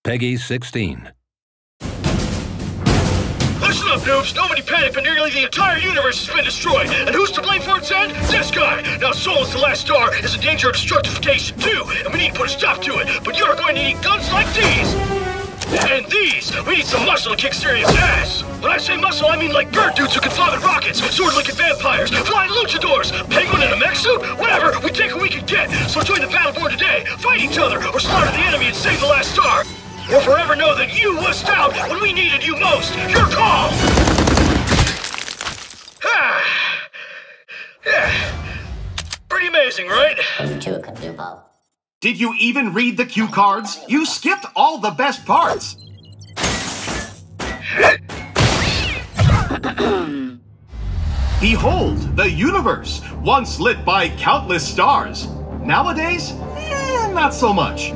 Peggy 16. Listen up, noobs! Nobody panic, but nearly the entire universe has been destroyed. And who's to blame for its end? This guy! Now Solus, the last star, is in danger of destructification too, and we need to put a stop to it. But you're going to need guns like these! And these! We need some muscle to kick serious ass! When I say muscle, I mean like bird dudes who can fly with rockets, sword-licking vampires, flying luchadors, penguin in a mech suit, whatever! We take what we can get! So join the battleborn today, fight each other, or slaughter the enemy and save the last star! Or forever know that you wussed out when we needed you most! Your call! Yeah. Pretty amazing, right? Did you even read the cue cards? You skipped all the best parts! Behold, the universe, once lit by countless stars. Nowadays, not so much.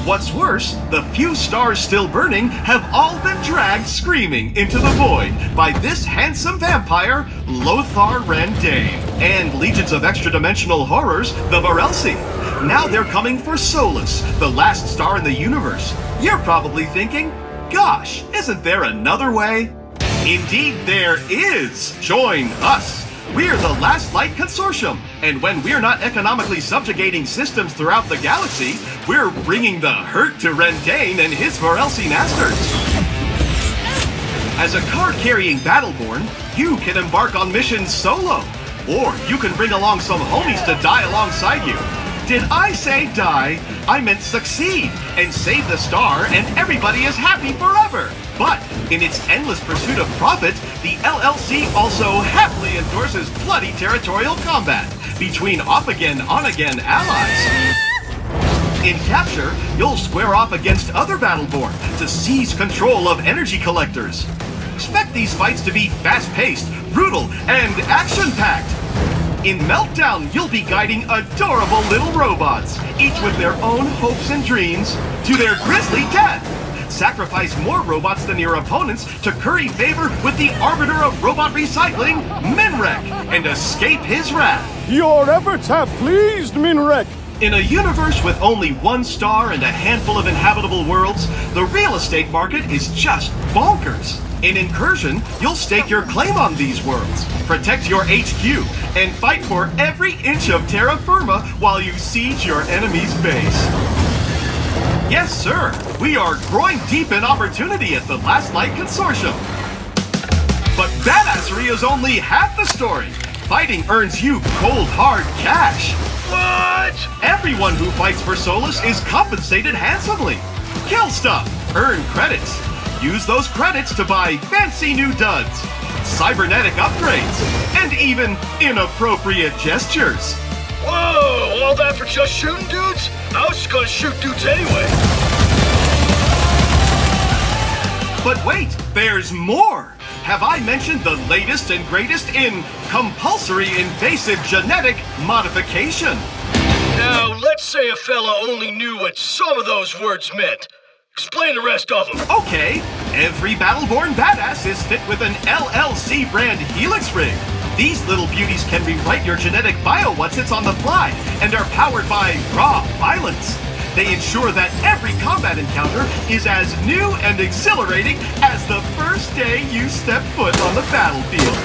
What's worse, the few stars still burning have all been dragged screaming into the void by this handsome vampire, Lothar Rendane, and legions of extra-dimensional horrors, the Varelsi. Now they're coming for Solus, the last star in the universe. You're probably thinking, gosh, isn't there another way? Indeed there is! Join us! We're the Last Light Consortium, and when we're not economically subjugating systems throughout the galaxy, we're bringing the hurt to Rendane and his Varelsi Masters. As a card-carrying Battleborn, you can embark on missions solo, or you can bring along some homies to die alongside you. Did I say die? I meant succeed, and save the star, and everybody is happy forever. But in its endless pursuit of profit, the LLC also happily endorses bloody territorial combat between off-again, on-again allies. In Capture, you'll square off against other Battleborn to seize control of energy collectors. Expect these fights to be fast-paced, brutal, and action-packed. In Meltdown, you'll be guiding adorable little robots, each with their own hopes and dreams, to their grisly death. Sacrifice more robots than your opponents to curry favor with the arbiter of robot recycling, Minrek, and escape his wrath. Your efforts have pleased, Minrek. In a universe with only one star and a handful of inhabitable worlds, the real estate market is just bonkers. In Incursion, you'll stake your claim on these worlds, protect your HQ, and fight for every inch of terra firma while you siege your enemy's base. Yes, sir, we are growing deep in opportunity at the Last Light Consortium. But badassery is only half the story. Fighting earns you cold, hard cash. What? Everyone who fights for Solus is compensated handsomely. Kill stuff, earn credits. Use those credits to buy fancy new duds, cybernetic upgrades, and even inappropriate gestures. Whoa, all that for just shooting dudes? I was just gonna shoot dudes anyway. But wait, there's more! Have I mentioned the latest and greatest in compulsory invasive genetic modification? Now, let's say a fella only knew what some of those words meant. Explain the rest of them. Okay, every Battleborn badass is fit with an LLC brand Helix rig. These little beauties can rewrite your genetic bio-whatsits on the fly and are powered by raw violence. They ensure that every combat encounter is as new and exhilarating as the first day you step foot on the battlefield.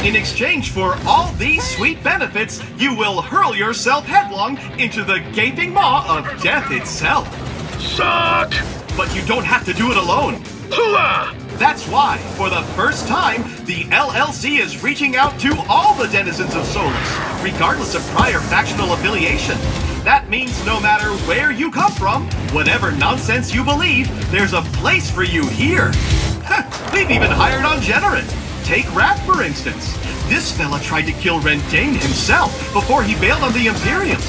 In exchange for all these sweet benefits, you will hurl yourself headlong into the gaping maw of death itself. Suck! But you don't have to do it alone. Hooah! That's why, for the first time, the LLC is reaching out to all the denizens of Solus, regardless of prior factional affiliation. That means no matter where you come from, whatever nonsense you believe, there's a place for you here. We've even hired on Generate. Take Wrath, for instance. This fella tried to kill Rendane himself before he bailed on the Imperium.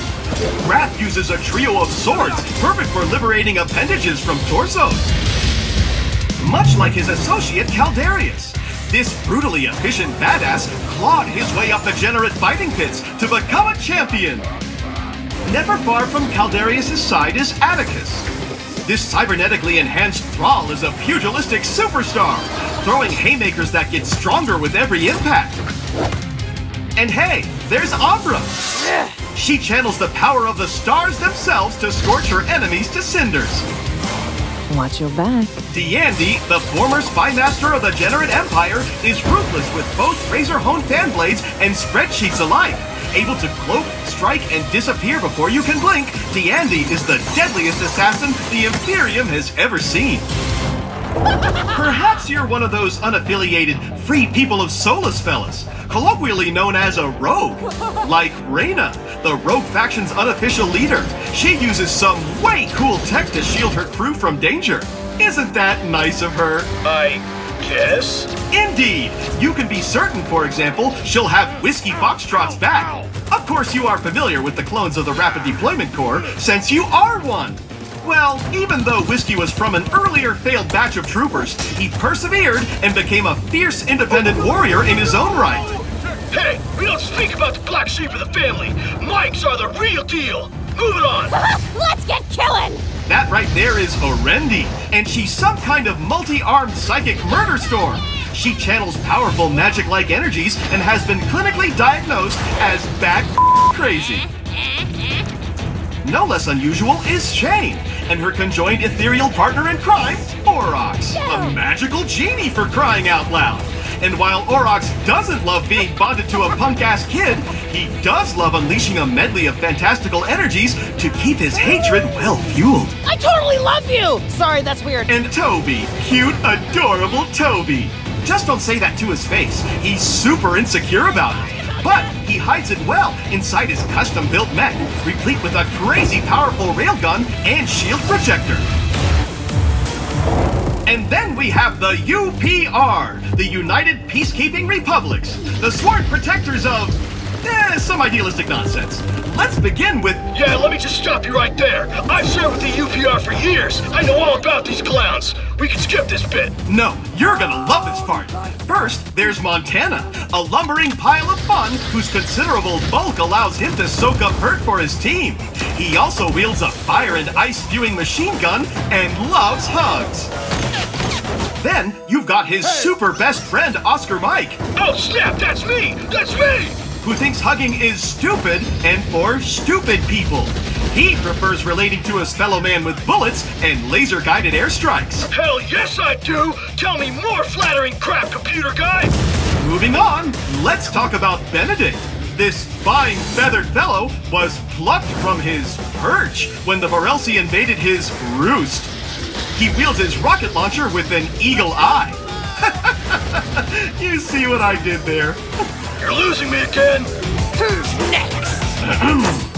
Wrath uses a trio of swords, perfect for liberating appendages from torsos. Much like his associate Caldarius, this brutally efficient badass clawed his way up the Generate fighting pits to become a champion. Never far from Caldarius' side is Atticus. This cybernetically enhanced thrall is a pugilistic superstar, throwing haymakers that get stronger with every impact. And hey, there's Ambra. She channels the power of the stars themselves to scorch her enemies to cinders. Watch your back. Deandy, the former spy master of the Generate Empire, is ruthless with both razor-honed fan blades and spreadsheets alike. Able to cloak, strike, and disappear before you can blink, Deandy is the deadliest assassin the Imperium has ever seen. Perhaps you're one of those unaffiliated free people of Solus fellas, colloquially known as a rogue, like Reyna, the rogue faction's unofficial leader. She uses some way cool tech to shield her crew from danger. Isn't that nice of her? I guess? Indeed! You can be certain, for example, she'll have Whiskey Foxtrot's back. Of course you are familiar with the clones of the Rapid Deployment Corps, since you are one. Well, even though Whiskey was from an earlier failed batch of troopers, he persevered and became a fierce independent warrior in his own right. Hey, we don't speak about the black sheep of the family. Mikes are the real deal. Moving on. Let's get killing! That right there is Orendi, and she's some kind of multi-armed psychic murder storm. She channels powerful magic-like energies and has been clinically diagnosed as bat crazy. No less unusual is Shane, and her conjoined ethereal partner in crime, Aurochs, a magical genie for crying out loud. And while Aurochs doesn't love being bonded to a punk-ass kid, he does love unleashing a medley of fantastical energies to keep his hatred well-fueled. I totally love you! Sorry, that's weird. And Toby, cute, adorable Toby. Just don't say that to his face. He's super insecure about it. But he hides it well inside his custom-built mech, replete with a crazy powerful railgun and shield projector. And then we have the UPR, the United Peacekeeping Republics, the sworn protectors of some idealistic nonsense. Let's begin with... Yeah, let me just stop you right there. I've served with the UPR for years. I know all about these clowns. We can skip this bit. No, you're gonna love this part. First, there's Montana, a lumbering pile of fun whose considerable bulk allows him to soak up hurt for his team. He also wields a fire and ice spewing machine gun and loves hugs. Then, you've got his super best friend, Oscar Mike. Oh, snap, that's me! That's me! Who thinks hugging is stupid and for stupid people. He prefers relating to his fellow man with bullets and laser-guided airstrikes. Hell yes, I do! Tell me more flattering crap, computer guy! Moving on, let's talk about Benedict. This fine, feathered fellow was plucked from his perch when the Varelsi invaded his roost. He wields his rocket launcher with an eagle eye. You see what I did there? You're losing me again! Who's next?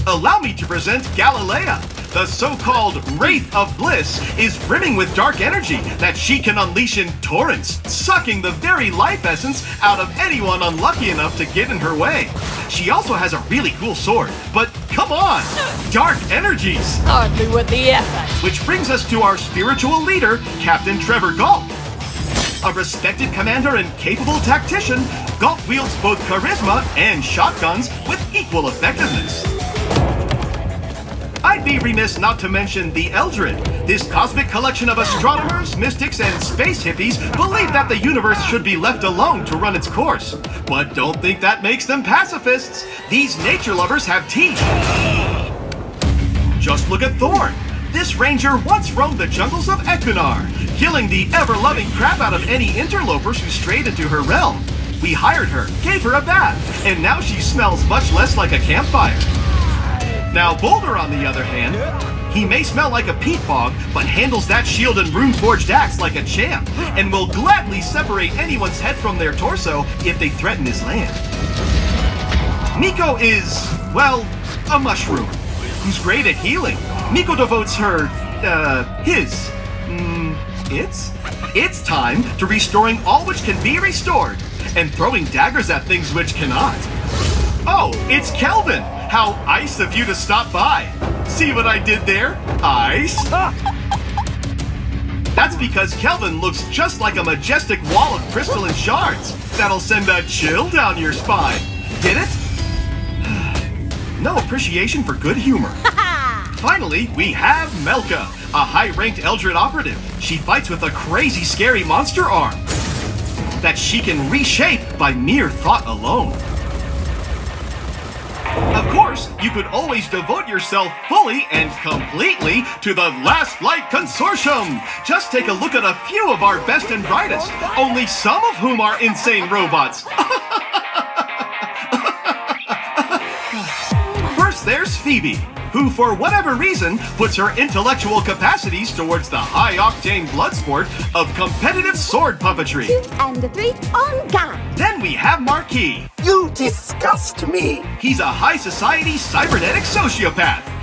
Allow me to present Galilea. The so-called Wraith of Bliss is brimming with dark energy that she can unleash in torrents, sucking the very life essence out of anyone unlucky enough to get in her way. She also has a really cool sword, but come on! Dark energies! Hardly with the effort. Which brings us to our spiritual leader, Captain Trevor Galt. A respected commander and capable tactician, Galt wields both charisma and shotguns with equal effectiveness. I'd be remiss not to mention the Eldred. This cosmic collection of astronomers, mystics, and space hippies believe that the universe should be left alone to run its course. But don't think that makes them pacifists. These nature lovers have teeth. Just look at Thorn. This ranger once roamed the jungles of Equinar, killing the ever-loving crap out of any interlopers who strayed into her realm. We hired her, gave her a bath, and now she smells much less like a campfire. Now Boulder, on the other hand, he may smell like a peat bog, but handles that shield and rune-forged axe like a champ, and will gladly separate anyone's head from their torso if they threaten his land. Miko is, well, a mushroom, who's great at healing. Miko devotes her, its time to restoring all which can be restored, and throwing daggers at things which cannot. Oh, it's Kelvin! How ice of you to stop by! See what I did there? Ice? That's because Kelvin looks just like a majestic wall of crystalline shards that'll send a chill down your spine. Get it? No appreciation for good humor. Finally, we have Melka, a high-ranked Eldred operative. She fights with a crazy, scary monster arm that she can reshape by mere thought alone. Of course, you could always devote yourself fully and completely to the Last Light Consortium. Just take a look at a few of our best and brightest, only some of whom are insane robots. First, there's Phoebe, who for whatever reason puts her intellectual capacities towards the high-octane blood sport of competitive sword puppetry. 2 and 3 on guard. Then we have Marquis. You disgust me. He's a high society cybernetic sociopath.